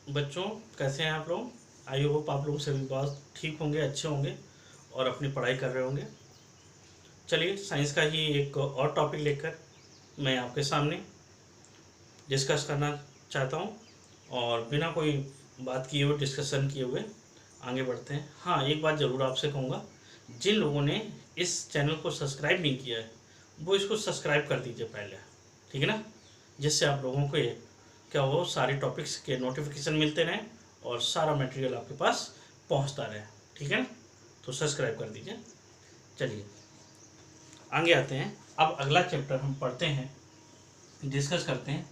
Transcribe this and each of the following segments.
बच्चों, कैसे हैं आप लोग? आई होप आप लोग सभी बात ठीक होंगे, अच्छे होंगे और अपनी पढ़ाई कर रहे होंगे। चलिए, साइंस का ही एक और टॉपिक लेकर मैं आपके सामने डिस्कस करना चाहता हूँ और बिना कोई बात किए हुए, डिस्कशन किए हुए आगे बढ़ते हैं। हाँ, एक बात ज़रूर आपसे कहूँगा, जिन लोगों ने इस चैनल को सब्सक्राइब नहीं किया है वो इसको सब्सक्राइब कर दीजिए पहले, ठीक है ना, जिससे आप लोगों को ये क्या हो, सारे टॉपिक्स के नोटिफिकेशन मिलते रहें और सारा मटेरियल आपके पास पहुंचता रहे, ठीक है ना। तो सब्सक्राइब कर दीजिए। चलिए आगे आते हैं। अब अगला चैप्टर हम पढ़ते हैं, डिस्कस करते हैं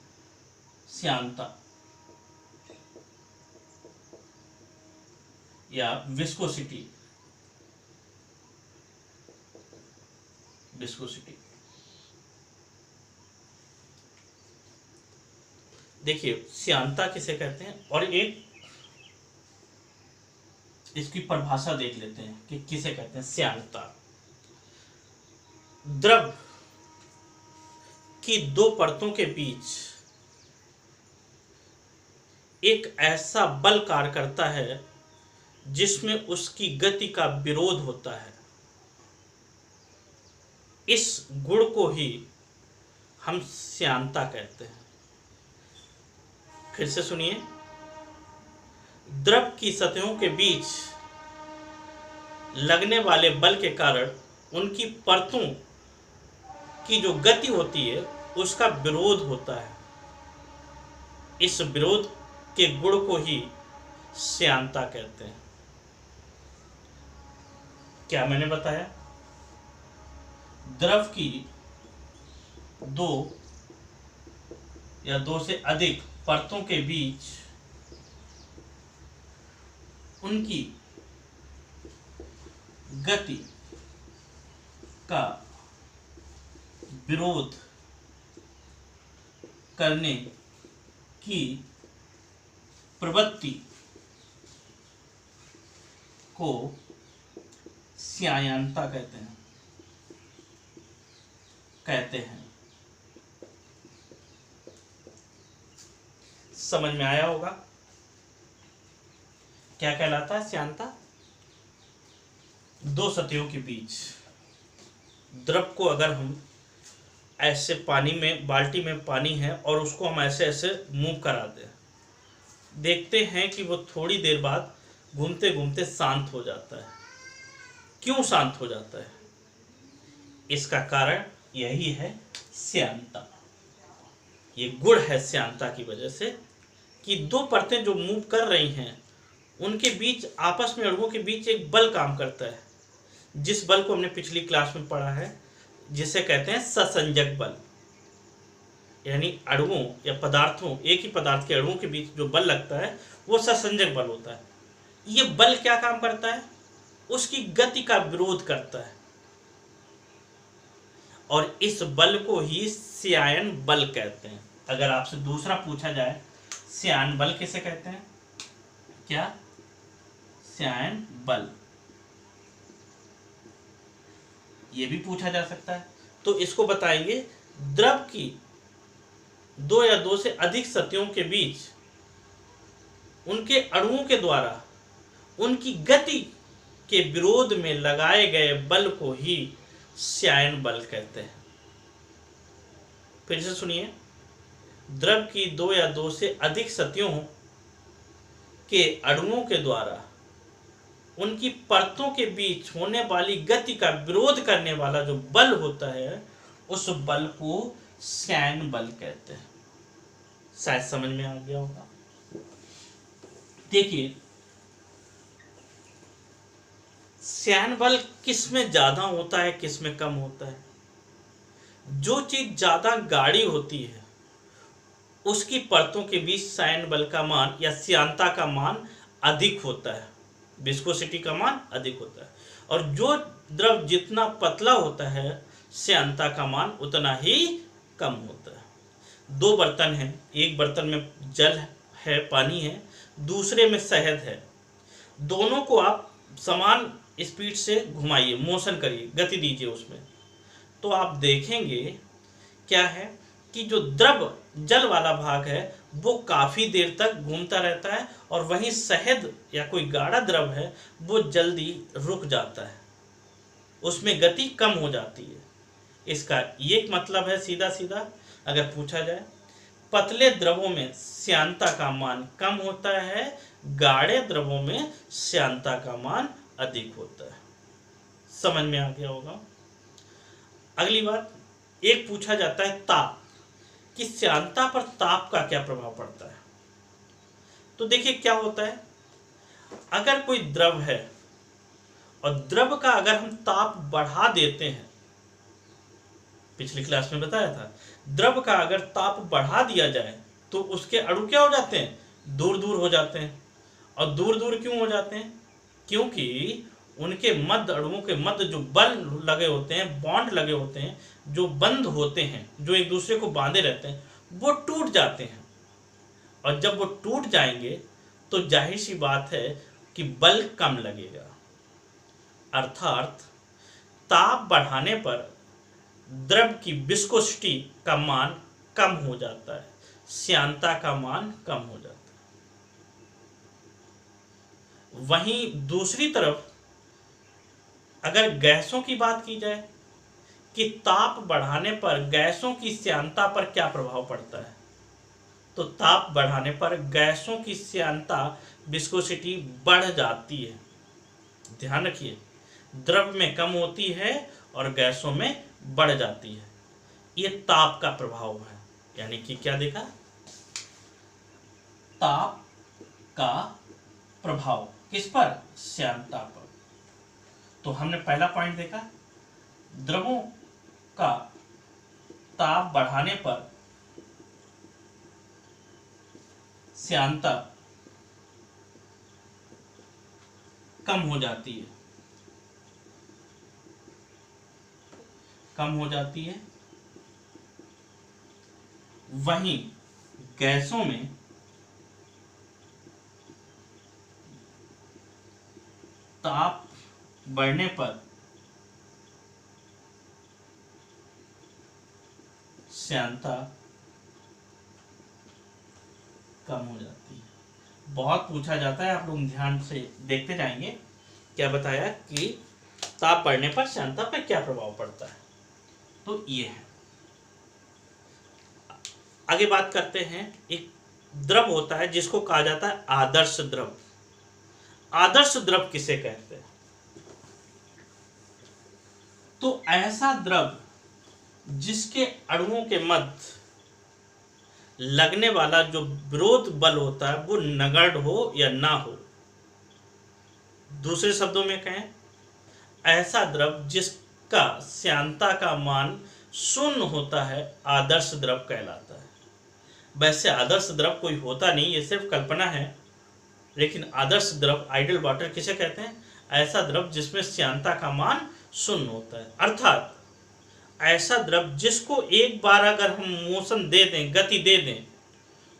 श्यानता या विस्कोसिटी। विस्कोसिटी देखिए, श्यानता किसे कहते हैं और एक इसकी परिभाषा देख लेते हैं कि किसे कहते हैं श्यानता। द्रव की दो परतों के बीच एक ऐसा बल कार्य करता है जिसमें उसकी गति का विरोध होता है। इस गुण को ही हम श्यानता कहते हैं। फिर से सुनिए, द्रव की सतहों के बीच लगने वाले बल के कारण उनकी परतों की जो गति होती है उसका विरोध होता है। इस विरोध के गुण को ही श्यानता कहते हैं। क्या मैंने बताया? द्रव की दो या दो से अधिक परतों के बीच उनकी गति का विरोध करने की प्रवृत्ति को श्यानता कहते हैं। समझ में आया होगा क्या कहलाता है श्यानता? दो सतहों के बीच द्रव को अगर हम ऐसे पानी में, बाल्टी में पानी है और उसको हम ऐसे ऐसे मूव करा दें, देखते हैं कि वो थोड़ी देर बाद घूमते घूमते शांत हो जाता है। क्यों शांत हो जाता है? इसका कारण यही है श्यानता। ये गुण है श्यानता की वजह से कि दो परतें जो मूव कर रही हैं उनके बीच, आपस में अणुओं के बीच एक बल काम करता है, जिस बल को हमने पिछली क्लास में पढ़ा है, जिसे कहते हैं ससंजक बल। यानी अणुओं या पदार्थों, एक ही पदार्थ के अणुओं के बीच जो बल लगता है वो ससंजक बल होता है। ये बल क्या काम करता है? उसकी गति का विरोध करता है और इस बल को ही श्यान बल कहते हैं। अगर आपसे दूसरा पूछा जाए श्यान बल किसे कहते हैं, क्या? श्यान बल, ये भी पूछा जा सकता है। तो इसको बताएंगे, द्रव की दो या दो से अधिक सतहों के बीच उनके अणुओं के द्वारा उनकी गति के विरोध में लगाए गए बल को ही श्यान बल कहते हैं। फिर से सुनिए, द्रव की दो या दो से अधिक सतहों के अणुओं के द्वारा उनकी परतों के बीच होने वाली गति का विरोध करने वाला जो बल होता है उस बल को श्यान बल कहते हैं। शायद समझ में आ गया होगा। देखिए, श्यान बल किस में ज्यादा होता है, किस में कम होता है? जो चीज ज्यादा गाढ़ी होती है उसकी परतों के बीच श्यान बल का मान या श्यानता का मान अधिक होता है, विस्कोसिटी का मान अधिक होता है। और जो द्रव जितना पतला होता है श्यानता का मान उतना ही कम होता है। दो बर्तन हैं, एक बर्तन में जल है, पानी है, दूसरे में शहद है। दोनों को आप समान स्पीड से घुमाइए, मोशन करिए, गति दीजिए उसमें, तो आप देखेंगे क्या है कि जो द्रव जल वाला भाग है वो काफ़ी देर तक घूमता रहता है, और वहीं शहद या कोई गाढ़ा द्रव है वो जल्दी रुक जाता है, उसमें गति कम हो जाती है। इसका ये मतलब है सीधा सीधा अगर पूछा जाए, पतले द्रवों में श्यानता का मान कम होता है, गाढ़े द्रवों में श्यानता का मान अधिक होता है। समझ में आ गया होगा। अगली बात, एक पूछा जाता है ताप, कि श्यानता पर ताप का क्या प्रभाव पड़ता है। तो देखिए क्या होता है, अगर कोई द्रव है और द्रव का अगर हम ताप बढ़ा देते हैं, पिछली क्लास में बताया था, द्रव का अगर ताप बढ़ा दिया जाए तो उसके अणु क्या हो जाते हैं, दूर दूर हो जाते हैं। और दूर दूर क्यों हो जाते हैं, क्योंकि उनके मध्य, अणुओं के मध्य जो बल लगे होते हैं, बॉन्ड लगे होते हैं, जो बंध होते हैं, जो एक दूसरे को बांधे रहते हैं, वो टूट जाते हैं। और जब वो टूट जाएंगे तो जाहिर सी बात है कि बल कम लगेगा, अर्थात ताप बढ़ाने पर द्रव की विस्कोसिटी का मान कम हो जाता है, श्यानता का मान कम हो जाता है। वहीं दूसरी तरफ अगर गैसों की बात की जाए कि ताप बढ़ाने पर गैसों की श्यानता पर क्या प्रभाव पड़ता है, तो ताप बढ़ाने पर गैसों की श्यानता, विस्कोसिटी बढ़ जाती है। ध्यान रखिए, द्रव में कम होती है और गैसों में बढ़ जाती है। ये ताप का प्रभाव है, यानी कि क्या देखा, ताप का प्रभाव किस पर, श्यानता पर। तो हमने पहला पॉइंट देखा, द्रवों का ताप बढ़ाने पर श्यानता कम हो जाती है, कम हो जाती है। वहीं गैसों में ताप बढ़ने पर श्यानता कम हो जाती है। बहुत पूछा जाता है, आप लोग ध्यान से देखते जाएंगे। क्या बताया कि ताप बढ़ने पर श्यानता पर क्या प्रभाव पड़ता है, तो ये है। आगे बात करते हैं, एक द्रव होता है जिसको कहा जाता है आदर्श द्रव। आदर्श द्रव किसे कहते हैं, तो ऐसा द्रव जिसके अणुओं के मध्य लगने वाला जो विरोध बल होता है वो नगण्य हो या ना हो। दूसरे शब्दों में कहें, ऐसा द्रव जिसका श्यानता का मान शून्य होता है, आदर्श द्रव कहलाता है। वैसे आदर्श द्रव कोई होता नहीं, ये सिर्फ कल्पना है, लेकिन आदर्श द्रव, आइडियल वाटर किसे कहते हैं, ऐसा द्रव जिसमें श्यानता का मान शून्य होता है। अर्थात ऐसा द्रव जिसको एक बार अगर हम मोशन दे दें, गति दे दें,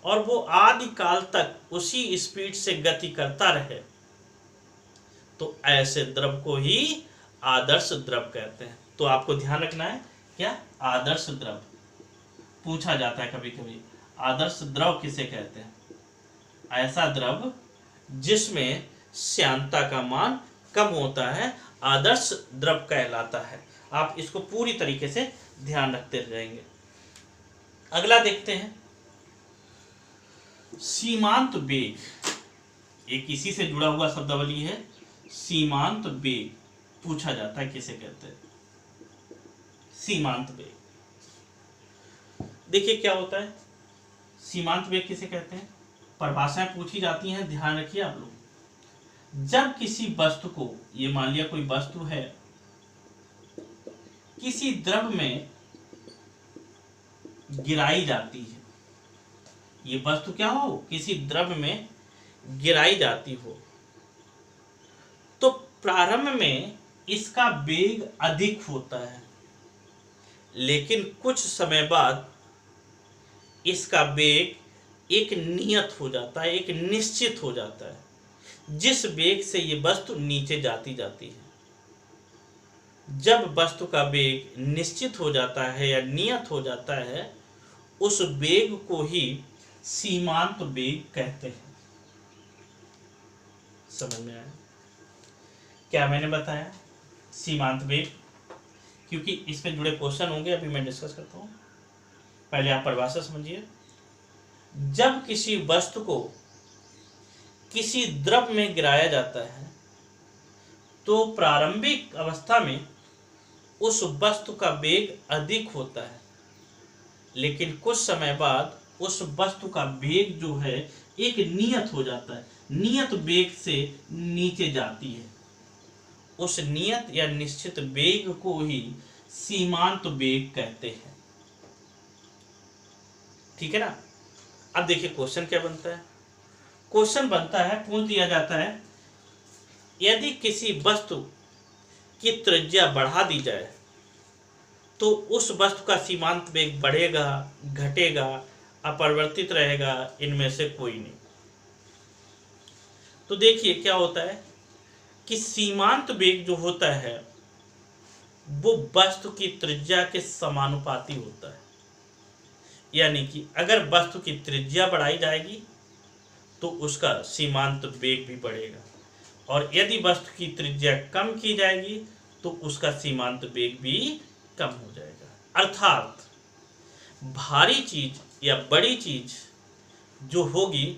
और वो आदि काल तक उसी स्पीड से गति करता रहे, तो ऐसे द्रव को ही आदर्श द्रव कहते हैं। तो आपको ध्यान रखना है, क्या, आदर्श द्रव पूछा जाता है कभी कभी, आदर्श द्रव किसे कहते हैं, ऐसा द्रव जिसमें श्यानता का मान कम होता है, आदर्श द्रव कहलाता है। आप इसको पूरी तरीके से ध्यान रखते रहेंगे। अगला देखते हैं, सीमांत वेग। एक इसी से जुड़ा हुआ शब्दावली है, सीमांत वेग पूछा जाता है किसे कहते हैं, सीमांत वेग। देखिए क्या होता है, सीमांत वेग किसे कहते हैं, परिभाषाएं पूछी जाती हैं, ध्यान रखिए आप लोग। जब किसी वस्तु को, ये मान लिया कोई वस्तु है, किसी द्रव में गिराई जाती है, ये वस्तु क्या हो, किसी द्रव में गिराई जाती हो, तो प्रारंभ में इसका वेग अधिक होता है, लेकिन कुछ समय बाद इसका वेग एक नियत हो जाता है, एक निश्चित हो जाता है, जिस वेग से ये वस्तु नीचे जाती जाती है। जब वस्तु का वेग निश्चित हो जाता है या नियत हो जाता है, उस वेग को ही सीमांत वेग कहते हैं। समझ में आया क्या मैंने बताया? सीमांत वेग, क्योंकि इस पे जुड़े क्वेश्चन होंगे, अभी मैं डिस्कस करता हूं। पहले आप परिभाषा समझिए। जब किसी वस्तु को किसी द्रव में गिराया जाता है तो प्रारंभिक अवस्था में उस वस्तु का वेग अधिक होता है, लेकिन कुछ समय बाद उस वस्तु का वेग जो है एक नियत हो जाता है, नियत वेग से नीचे जाती है। उस नियत या निश्चित वेग को ही सीमांत वेग कहते हैं। ठीक है ना? अब देखिए क्वेश्चन क्या बनता है। क्वेश्चन बनता है, पूछ दिया जाता है, यदि किसी वस्तु की त्रिज्या बढ़ा दी जाए तो उस वस्तु का सीमांत वेग बढ़ेगा, घटेगा, अपरिवर्तित रहेगा, इनमें से कोई नहीं। तो देखिए क्या होता है कि सीमांत वेग जो होता है वो वस्तु की त्रिज्या के समानुपाती होता है। यानी कि अगर वस्तु की त्रिज्या बढ़ाई जाएगी तो उसका सीमांत वेग भी बढ़ेगा, और यदि वस्तु की त्रिज्या कम की जाएगी तो उसका सीमांत वेग भी कम हो जाएगा। अर्थात भारी चीज या बड़ी चीज जो होगी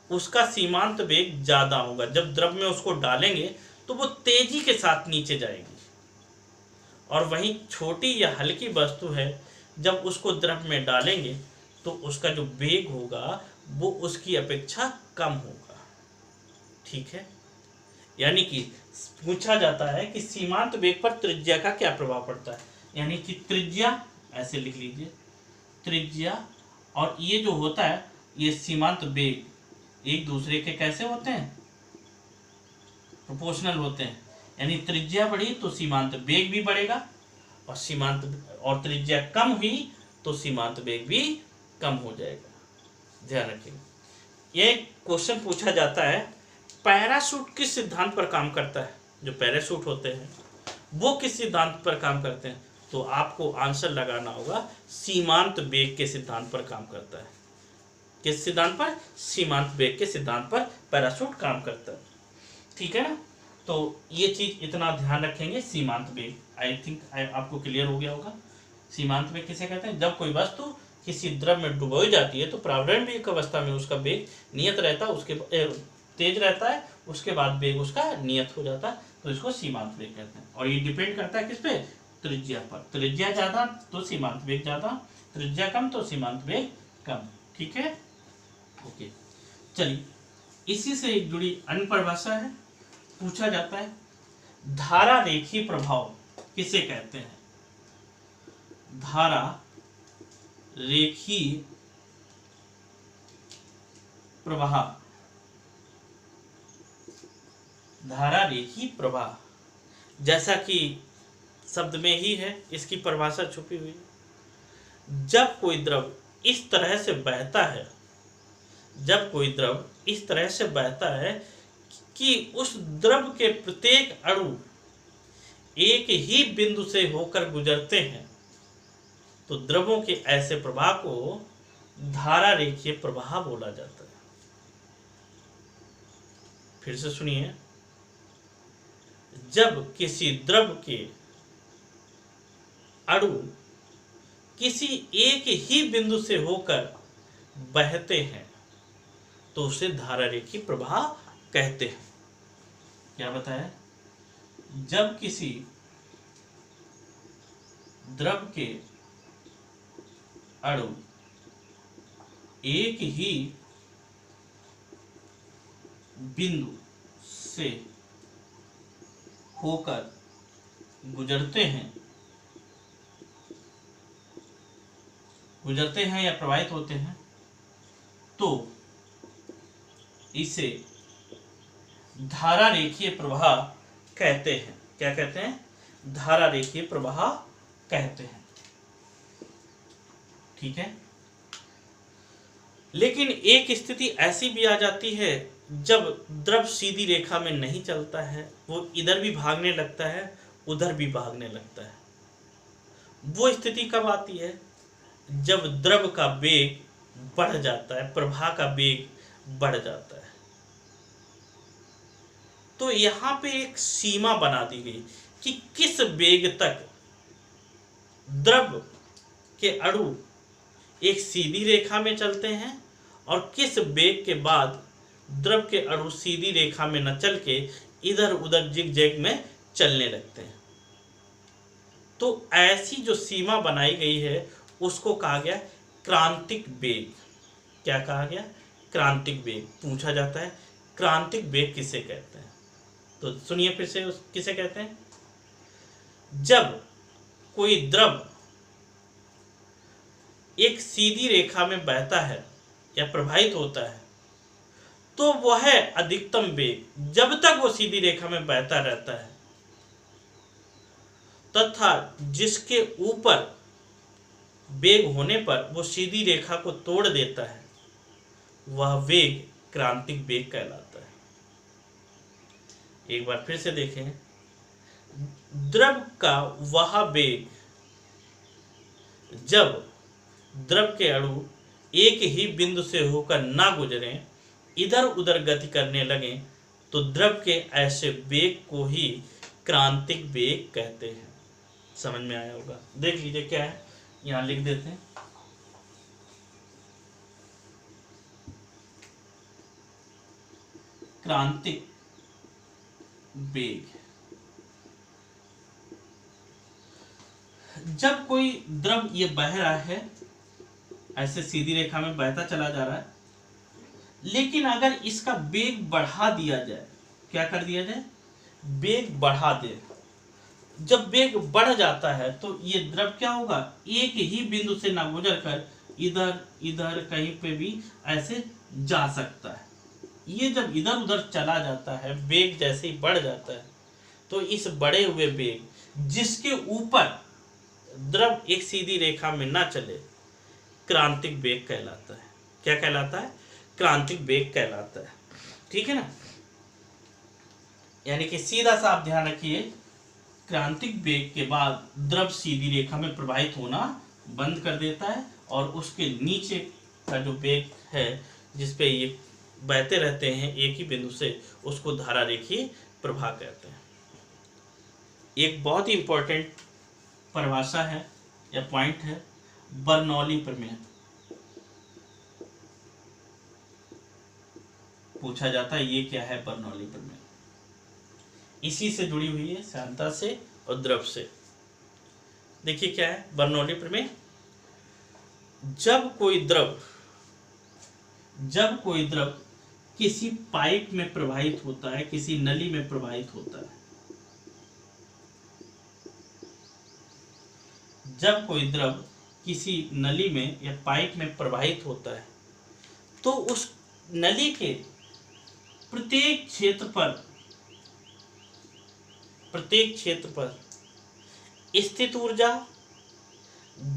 उसका सीमांत वेग ज्यादा होगा। जब द्रव में उसको डालेंगे तो वो तेजी के साथ नीचे जाएगी, और वहीं छोटी या हल्की वस्तु है, जब उसको द्रव में डालेंगे तो उसका जो वेग होगा वो उसकी अपेक्षा कम होगा। ठीक है? यानी कि पूछा जाता है कि सीमांत वेग पर त्रिज्या का क्या प्रभाव पड़ता है। यानी कि त्रिज्या, ऐसे लिख लीजिए, त्रिज्या और ये जो होता है ये सीमांत वेग एक दूसरे के कैसे होते हैं? प्रोपोर्शनल होते हैं। यानी त्रिज्या बढ़ी तो सीमांत वेग भी बढ़ेगा, और त्रिज्या कम हुई तो सीमांत वेग भी कम हो जाएगा। ध्यान रखिए। ये क्वेश्चन पूछा जाता है, पैराशूट किस सिद्धांत पर काम करता है? जो पैराशूट होते हैं वो किस सिद्धांत पर काम करते हैं? तो आपको आंसर लगाना होगा सीमांत वेग के सिद्धांत पर काम करता है। किस सिद्धांत पर? सीमांत वेग के सिद्धांत पर पैराशूट काम करता है। ठीक है ना? तो ये चीज इतना ध्यान रखेंगे। सीमांत वेग आई थिंक आपको क्लियर हो गया होगा। सीमांत वेग किसे कहते हैं? जब कोई वस्तु किसी द्रव में डुबोई जाती है तो प्रारंभिक अवस्था में उसका वेग नियत रहता है, उसके तेज रहता है, उसके बाद वेग उसका नियत हो जाता है, तो इसको सीमांत वेग कहते हैं। और ये डिपेंड करता है किस पे? त्रिज्या पर। त्रिज्या ज्यादा तो सीमांत वेग ज्यादा, त्रिज्या कम तो सीमांत वेग कम। ठीक है? ओके, चलिए इसी से एक जुड़ी अन्य परिभाषा है। पूछा जाता है, धारा रेखीय प्रभाव किसे कहते हैं? धारा रेखीय प्रवाह, धारा रेखीय प्रवाह, जैसा कि शब्द में ही है, इसकी परिभाषा छुपी हुई है। जब कोई द्रव इस तरह से बहता है, जब कोई द्रव इस तरह से बहता है कि उस द्रव के प्रत्येक अणु एक ही बिंदु से होकर गुजरते हैं, तो द्रवों के ऐसे प्रवाह को धारा रेखीय प्रवाह बोला जाता है। फिर से सुनिए, जब किसी द्रव के अणु किसी एक ही बिंदु से होकर बहते हैं तो उसे धारा रेखीय प्रवाह कहते हैं। क्या बताया? जब किसी द्रव के अणु एक ही बिंदु से होकर गुजरते हैं या प्रवाहित होते हैं, तो इसे धारा रेखीय प्रवाह कहते हैं। क्या कहते हैं? धारा रेखीय प्रवाह कहते हैं। ठीक है? लेकिन एक स्थिति ऐसी भी आ जाती है जब द्रव सीधी रेखा में नहीं चलता है, वो इधर भी भागने लगता है, उधर भी भागने लगता है। वो स्थिति कब आती है? जब द्रव का वेग बढ़ जाता है, प्रवाह का वेग बढ़ जाता है। तो यहाँ पे एक सीमा बना दी गई कि किस वेग तक द्रव के अणु एक सीधी रेखा में चलते हैं और किस वेग के बाद द्रव के अणु सीधी रेखा में न चल के इधर उधर जिग-जैग में चलने लगते हैं। तो ऐसी जो सीमा बनाई गई है उसको कहा गया क्रांतिक वेग। क्या कहा गया? क्रांतिक वेग। पूछा जाता है क्रांतिक वेग किसे कहते हैं? तो सुनिए फिर से, किसे कहते हैं? जब कोई द्रव एक सीधी रेखा में बहता है या प्रवाहित होता है तो वह अधिकतम वेग जब तक वो सीधी रेखा में बहता रहता है तथा जिसके ऊपर वेग होने पर वो सीधी रेखा को तोड़ देता है वह वेग क्रांतिक वेग कहलाता है। एक बार फिर से देखें, द्रव का वह वेग जब द्रव के अणु एक ही बिंदु से होकर ना गुजरें, इधर उधर गति करने लगे तो द्रव के ऐसे वेग को ही क्रांतिक वेग कहते हैं। समझ में आया होगा? देख लीजिए क्या है, यहां लिख देते हैं। क्रांतिक वेग। जब कोई द्रव ये बह रहा है, ऐसे सीधी रेखा में बहता चला जा रहा है, लेकिन अगर इसका वेग बढ़ा दिया जाए, क्या कर दिया जाए? वेग बढ़ा दे। जब वेग बढ़ जाता है तो ये द्रव क्या होगा? एक ही बिंदु से ना गुजर कर इधर इधर कहीं पे भी ऐसे जा सकता है। ये जब इधर उधर चला जाता है, वेग जैसे ही बढ़ जाता है, तो इस बढ़े हुए वेग जिसके ऊपर द्रव एक सीधी रेखा में ना चले, क्रांतिक वेग कहलाता है। क्या कहलाता है? क्रांतिक वेग कहलाता है। ठीक है ना? यानी कि सीधा सा आप ध्यान रखिए, क्रांतिक वेग के बाद द्रव सीधी रेखा में प्रवाहित होना बंद कर देता है और उसके नीचे का जो वेग है जिसपे ये बहते रहते हैं एक ही बिंदु से, उसको धारा रेखीय प्रवाह कहते हैं। एक बहुत ही इंपॉर्टेंट परिभाषा है या पॉइंट है बर्नौली प्रमेय। पूछा जाता है ये क्या है बर्नौली प्रमेय? इसी से जुड़ी हुई है, श्यानता से और द्रव से। देखिए क्या है बर्नौली प्रमेय। जब कोई द्रव किसी पाइप में प्रवाहित होता है, किसी नली में प्रवाहित होता है, जब कोई द्रव किसी नली में या पाइप में प्रवाहित होता है तो उस नली के प्रत्येक क्षेत्र पर स्थित ऊर्जा,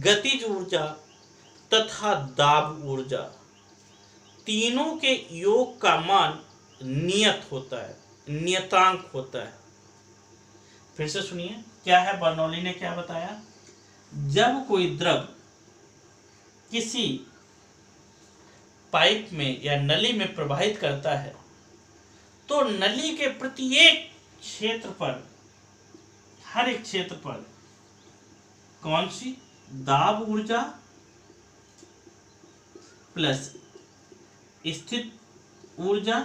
गतिज ऊर्जा तथा दाब ऊर्जा तीनों के योग का मान नियत होता है, नियतांक होता है। फिर से सुनिए क्या है बर्नौली ने क्या बताया। जब कोई द्रव किसी पाइप में या नली में प्रवाहित करता है तो नली के प्रत्येक क्षेत्र पर, हर एक क्षेत्र पर कौन सी? दाब ऊर्जा प्लस स्थित ऊर्जा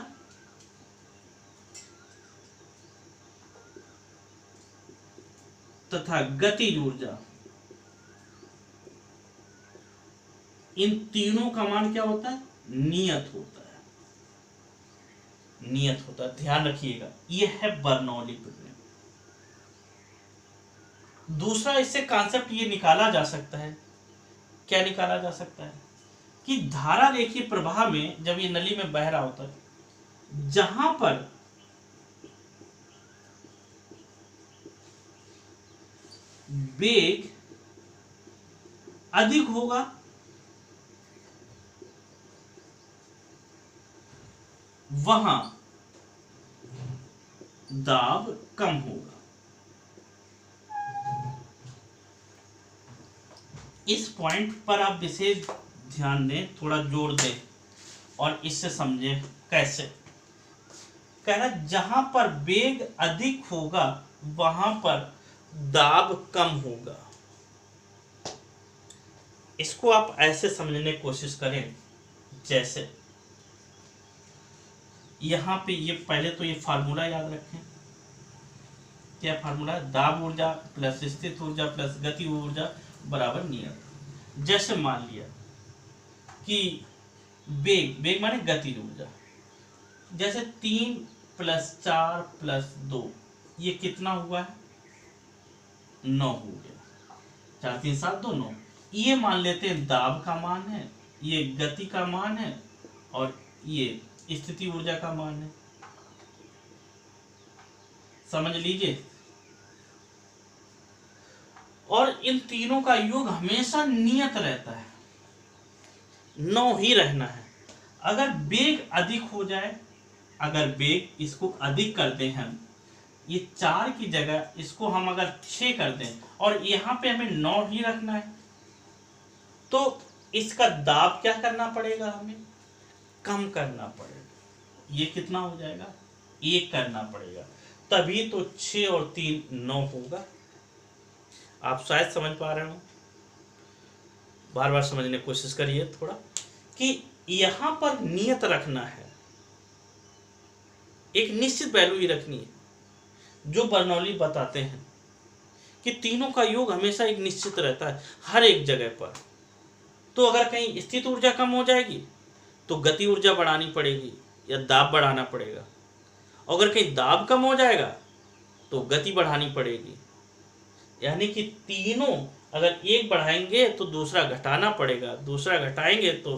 तथा गतिज ऊर्जा, इन तीनों का मान क्या होता है? नियत होता है। नियत होता है, ध्यान रखिएगा। यह है बर्नौली प्रमेय। दूसरा इससे कॉन्सेप्ट ये निकाला जा सकता है, क्या निकाला जा सकता है कि धारा रेखीय प्रवाह में जब ये नली में बह रहा होता है, जहां पर वेग अधिक होगा वहां दाब कम होगा। इस पॉइंट पर आप विशेष ध्यान दें, थोड़ा जोर दें और इससे समझें कैसे। कह रहा जहां पर वेग अधिक होगा वहां पर दाब कम होगा। इसको आप ऐसे समझने की कोशिश करें, जैसे यहां पे ये पहले तो ये फार्मूला याद रखें। क्या फार्मूला है? दाब ऊर्जा प्लस स्थित ऊर्जा प्लस गति ऊर्जा बराबर नियत। जैसे मान लिया कि वेग माने गति ऊर्जा, जैसे 3 + 4 + 2 ये कितना हुआ है? 9 हो गया। 4 3 7 2 9। ये मान लेते हैं दाब का मान है, ये गति का मान है और ये स्थिति ऊर्जा का मान है। समझ लीजिए। और इन तीनों का योग हमेशा नियत रहता है, 9 ही रहना है। अगर वेग अधिक हो जाए, अगर वेग इसको अधिक कर दें हम, ये 4 की जगह इसको हम अगर 6 कर दें और यहाँ पे हमें 9 ही रखना है, तो इसका दाब क्या करना पड़ेगा? हमें कम करना पड़ेगा। ये कितना हो जाएगा? 1 करना पड़ेगा, तभी तो 6 और 3 9 होगा। आप शायद समझ पा रहे हो, बार बार समझने की कोशिश करिए थोड़ा, कि यहां पर नियत रखना है, एक निश्चित वैल्यू ही रखनी है। जो बर्नौली बताते हैं कि तीनों का योग हमेशा एक निश्चित रहता है हर एक जगह पर। तो अगर कहीं स्थित ऊर्जा कम हो जाएगी तो गति ऊर्जा बढ़ानी पड़ेगी या दाब बढ़ाना पड़ेगा। अगर कहीं दाब कम हो जाएगा तो गति बढ़ानी पड़ेगी। यानी कि तीनों अगर एक बढ़ाएंगे तो दूसरा घटाना पड़ेगा, दूसरा घटाएंगे तो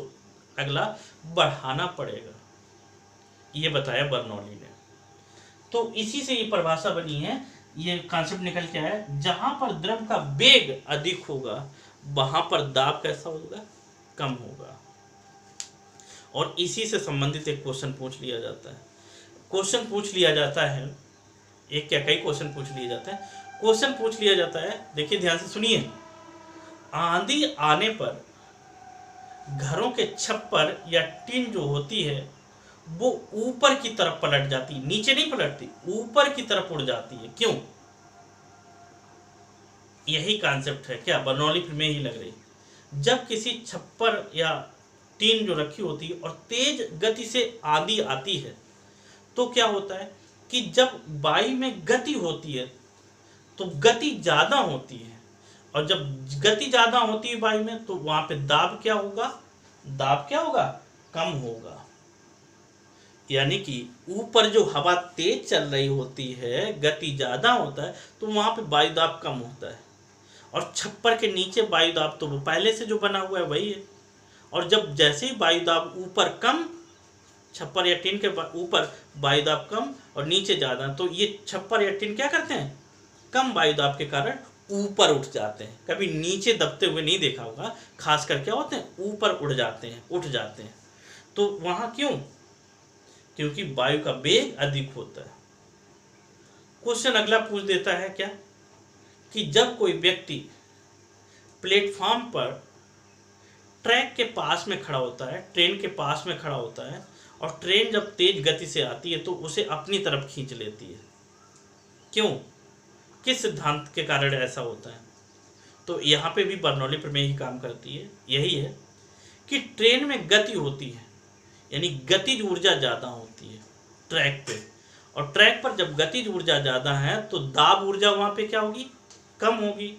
अगला बढ़ाना पड़ेगा। ये बताया बर्नौली ने। तो इसी से ये परिभाषा बनी है, ये कॉन्सेप्ट निकल के आया, जहां पर द्रव का वेग अधिक होगा वहां पर दाब कैसा होगा? कम होगा। और इसी से संबंधित एक क्वेश्चन पूछ लिया जाता है। क्वेश्चन पूछ लिया जाता है, एक क्या कई क्वेश्चन पूछ लिया जाता है। क्वेश्चन पूछ लिया जाता है, देखिए ध्यान से सुनिए। आंधी आने पर घरों के छप्पर या टीन जो होती है वो ऊपर की तरफ पलट जाती है, नीचे नहीं पलटती, ऊपर की तरफ उड़ जाती है। क्यों? यही कॉन्सेप्ट है। क्या बर्नौली फिल्में ही लग रही। जब किसी छप्पर या टीन जो रखी होती है और तेज गति से आंधी आती है तो क्या होता है कि जब वायु में गति होती है तो गति ज्यादा होती है, और जब गति ज्यादा होती है वायु में तो वहां पे दाब क्या होगा? दाब क्या होगा? कम होगा। यानी कि ऊपर जो हवा तेज चल रही होती है, गति ज्यादा होता है, तो वहां पे वायु दाब कम होता है। और छप्पर के नीचे वायु दाब तो वो पहले से जो बना हुआ है वही है। और जब जैसे ही वायु दाब ऊपर कम, छप्पर या टीन के ऊपर वायु दाब कम और नीचे ज्यादा, तो ये छप्पर या टीन क्या करते हैं? कम वायु दाब के कारण ऊपर उठ जाते हैं। कभी नीचे दबते हुए नहीं देखा होगा, खासकर क्या होते हैं? ऊपर उड़ जाते हैं, उठ जाते हैं। तो वहां क्यों? क्योंकि वायु का वेग अधिक होता है। क्वेश्चन अगला पूछ देता है क्या, कि जब कोई व्यक्ति प्लेटफॉर्म पर ट्रैक के पास में खड़ा होता है, ट्रेन के पास में खड़ा होता है, और ट्रेन जब तेज गति से आती है तो उसे अपनी तरफ खींच लेती है। क्यों? किस सिद्धांत के कारण ऐसा होता है? तो यहाँ पे भी बर्नौली प्रमेय ही काम करती है। यही है कि ट्रेन में गति होती है, यानी गतिज ऊर्जा ज़्यादा होती है ट्रैक पे, और ट्रैक पर जब गतिज ऊर्जा ज़्यादा है तो दाब ऊर्जा वहाँ पे क्या होगी? कम होगी।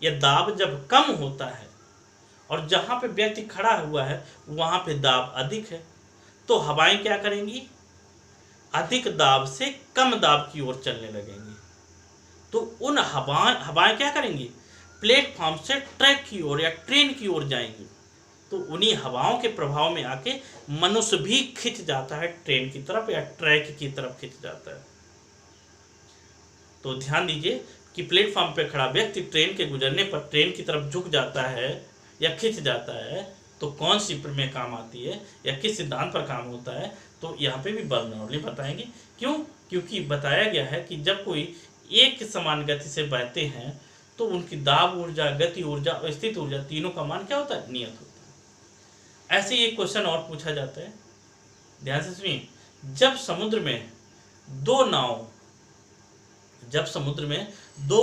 या दाब जब कम होता है और जहाँ पे व्यक्ति खड़ा हुआ है वहाँ पे दाब अधिक है, तो हवाएं क्या करेंगी? अधिक दाब से कम दाब की ओर चलने लगेंगी। तो उन हवाएं क्या करेंगी? प्लेटफॉर्म से ट्रैक की ओर या ट्रेन की ओर जाएंगी। तो उन्हीं हवाओं के प्रभाव में आके मनुष्य भी खिंच जाता है ट्रेन की तरफ या ट्रैक की तरफ खिंच जाता है। तो ध्यान दीजिए कि प्लेटफॉर्म पे खड़ा व्यक्ति ट्रेन के गुजरने पर ट्रेन की तरफ झुक जाता है या खिंच जाता है, तो कौन सी प्रमेय काम आती है या किस सिद्धांत पर काम होता है? तो यहाँ पे भी बर्नौली बताएंगे। क्यों? क्योंकि बताया गया है कि जब कोई एक समान गति से बहते हैं तो उनकी दाब ऊर्जा, गति ऊर्जा और स्थित ऊर्जा तीनों का मान क्या होता है? नियत होता है। ऐसे ही एक क्वेश्चन और पूछा जाता है, ध्यान से सुनिए। जब समुद्र में दो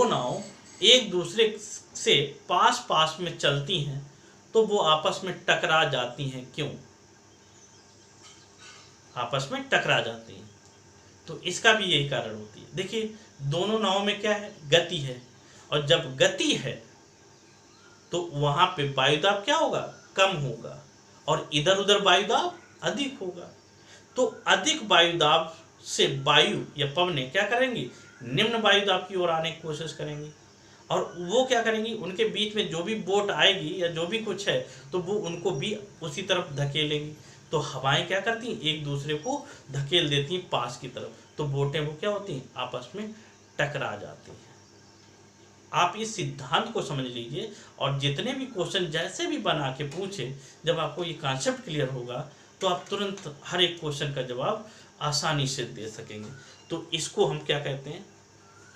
नाव एक दूसरे से पास पास में चलती हैं तो वो आपस में टकरा जाती हैं, क्यों? आपस में टकरा जाती हैं तो इसका भी यही कारण होती है। देखिए, दोनों नाव में क्या है? गति है, और जब गति है तो वहां पे वायुदाब क्या होगा? कम होगा, और इधर उधर वायुदाब अधिक होगा। तो अधिक वायुदाब से वायु या पवनें क्या करेंगी? निम्न वायुदाब की ओर आने की कोशिश करेंगी, और वो क्या करेंगी? उनके बीच में जो भी बोट आएगी या जो भी कुछ है तो वो उनको भी उसी तरफ धकेलेंगी। तो हवाएं क्या करती हैं? एक दूसरे को धकेल देती हैं पास की तरफ, तो बोटें वो क्या होती हैं? आपस में टकरा जाती हैं। आप इस सिद्धांत को समझ लीजिए, और जितने भी क्वेश्चन जैसे भी बना के पूछे, जब आपको ये कॉन्सेप्ट क्लियर होगा तो आप तुरंत हर एक क्वेश्चन का जवाब आसानी से दे सकेंगे। तो इसको हम क्या कहते हैं?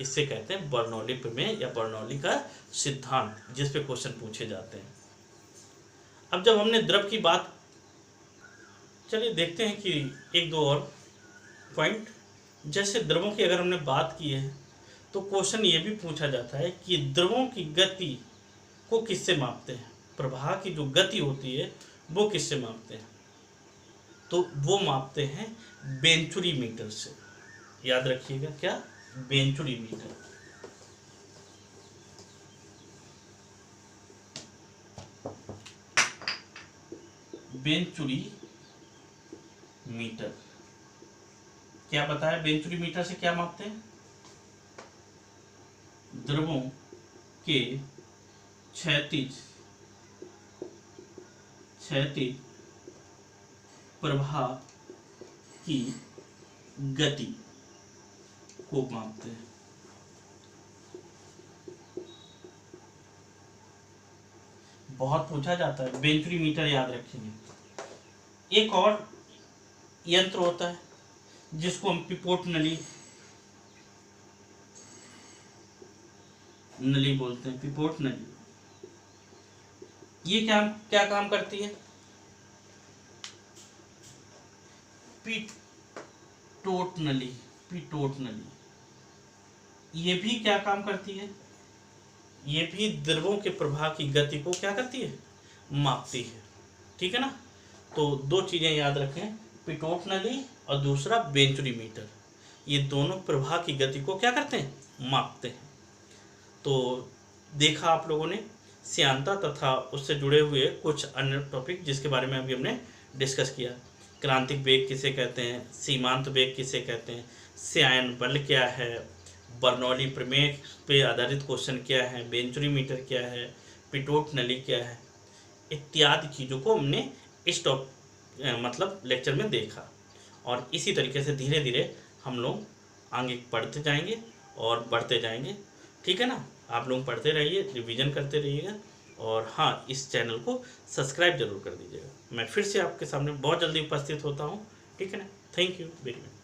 इससे कहते हैं बर्नौली प्रमेय या बर्नौली का सिद्धांत, जिस पे क्वेश्चन पूछे जाते हैं। अब जब हमने द्रव की बात, चलिए देखते हैं कि एक दो और पॉइंट। जैसे द्रवों की अगर हमने बात की है तो क्वेश्चन ये भी पूछा जाता है कि द्रवों की गति को किससे मापते हैं? प्रवाह की जो गति होती है वो किससे मापते हैं? तो वो मापते हैं वेंचुरी मीटर से। याद रखिएगा, क्या? Venturi meter. वेंचुरी मीटर क्या बताया? वेंचुरी मीटर से क्या मापते हैं? द्रवों के क्षैतिज प्रवाह की गति को मापते हैं। बहुत पूछा जाता है, वेंचुरी मीटर याद रखेंगे। एक और यंत्र होता है जिसको हम पिपोट नली बोलते हैं। पिपोट नली ये क्या काम करती है? पिटोट नली ये भी क्या काम करती है? ये भी द्रवों के प्रवाह की गति को क्या करती है? मापती है। ठीक है ना? तो दो चीजें याद रखें, पिटोट नली और दूसरा वेंचुरी मीटर। ये दोनों प्रवाह की गति को क्या करते हैं? मापते हैं। तो देखा आप लोगों ने श्यानता तथा उससे जुड़े हुए कुछ अन्य टॉपिक जिसके बारे में अभी हमने डिस्कस किया। क्रांतिक वेग किसे कहते हैं? सीमांत वेग किसे कहते हैं? श्यान बल क्या है? बर्नौली प्रमेय पे आधारित क्वेश्चन क्या है? वेंचुरी मीटर क्या है? पिटोट नली क्या है? इत्यादि चीज़ों को हमने इस मतलब लेक्चर में देखा, और इसी तरीके से धीरे धीरे हम लोग आगे पढ़ते जाएंगे और बढ़ते जाएंगे। ठीक है ना? आप लोग पढ़ते रहिए, रिवीजन करते रहिएगा, और हाँ, इस चैनल को सब्सक्राइब जरूर कर दीजिएगा। मैं फिर से आपके सामने बहुत जल्दी उपस्थित होता हूँ। ठीक है ना? Thank you very much.